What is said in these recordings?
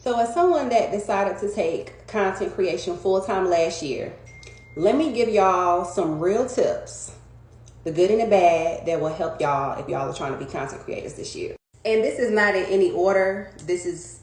So as someone that decided to take content creation full-time last year, let me give y'all some real tips, the good and the bad, that will help y'all if y'all are trying to be content creators this year. And this is not in any order. This is,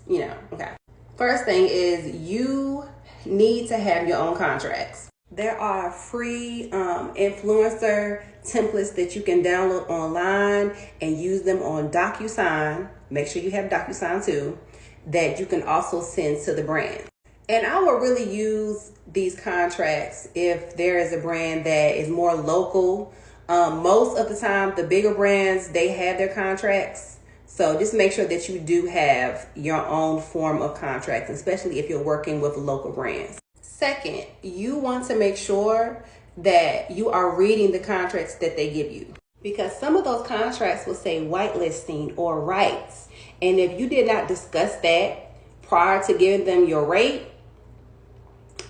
okay. First thing is you need to have your own contracts. There are free influencer templates that you can download online and use them on DocuSign. Make sure you have DocuSign too, that you can also send to the brand. And I will really use these contracts if there is a brand that is more local. Most of the time, the bigger brands, they have their contracts. So just make sure that you do have your own form of contracts, especially if you're working with local brands. Second, you want to make sure that you are reading the contracts that they give you, because some of those contracts will say whitelisting or rights. And if you did not discuss that prior to giving them your rate,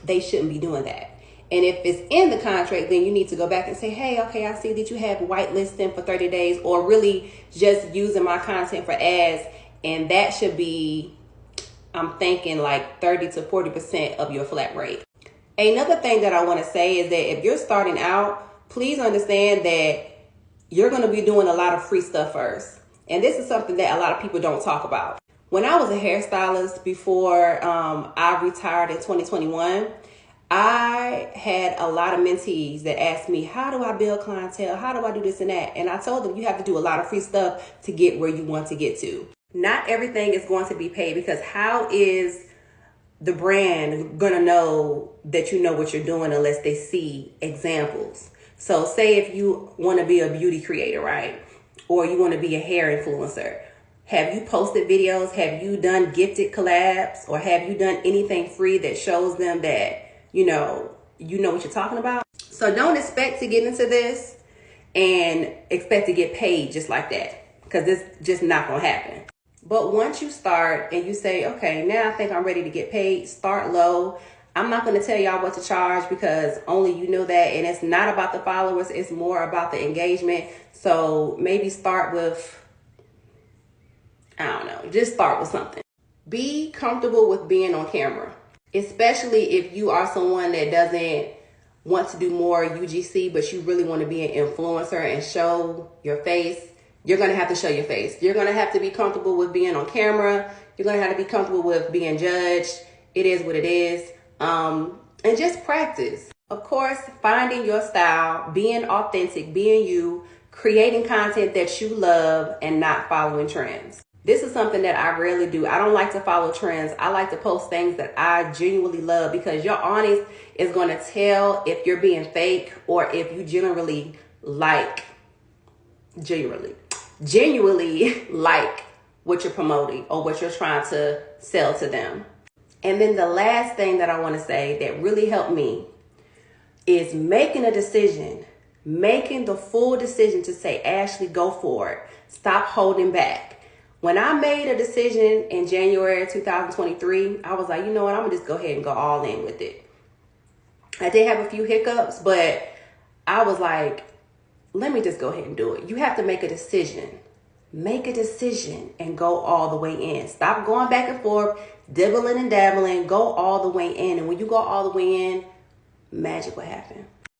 they shouldn't be doing that. And if it's in the contract, then you need to go back and say, hey, okay, I see that you have whitelisting for 30 days, or really just using my content for ads. And that should be, I'm thinking like 30 to 40% of your flat rate. Another thing that I want to say is that if you're starting out, please understand that you're going to be doing a lot of free stuff first. And this is something that a lot of people don't talk about. When I was a hairstylist before I retired in 2021, I had a lot of mentees that asked me, how do I build clientele? How do I do this and that? And I told them you have to do a lot of free stuff to get where you want to get to. Not everything is going to be paid, because how is the brand going to know that you know what you're doing unless they see examples? So say if you want to be a beauty creator, right? Or you want to be a hair influencer. Have you posted videos? Have you done gifted collabs? Or have you done anything free that shows them that you know what you're talking about? So don't expect to get into this and expect to get paid just like that, because it's just not going to happen. But once you start and you say, okay, now I think I'm ready to get paid, start low. I'm not going to tell y'all what to charge, because only you know that. And it's not about the followers. It's more about the engagement. So maybe start with, I don't know, just start with something. Be comfortable with being on camera, especially if you are someone that doesn't want to do more UGC, but you really want to be an influencer and show your face. You're going to have to show your face. You're going to have to be comfortable with being on camera. You're going to have to be comfortable with being judged. It is what it is. And just practice. Of course, finding your style, being authentic, being you, creating content that you love, and not following trends. This is something that I rarely do. I don't like to follow trends. I like to post things that I genuinely love, because your audience is going to tell if you're being fake or if you genuinely like what you're promoting or what you're trying to sell to them. And then the last thing that I want to say that really helped me is making a decision, making the full decision to say, Ashley, go for it. Stop holding back. When I made a decision in January 2023, I was like, you know what? I'm going to just go ahead and go all in with it. I did have a few hiccups, but I was like, let me just go ahead and do it. You have to make a decision. Make a decision and go all the way in. Stop going back and forth, dibbling and dabbling. Go all the way in. And when you go all the way in, magic will happen.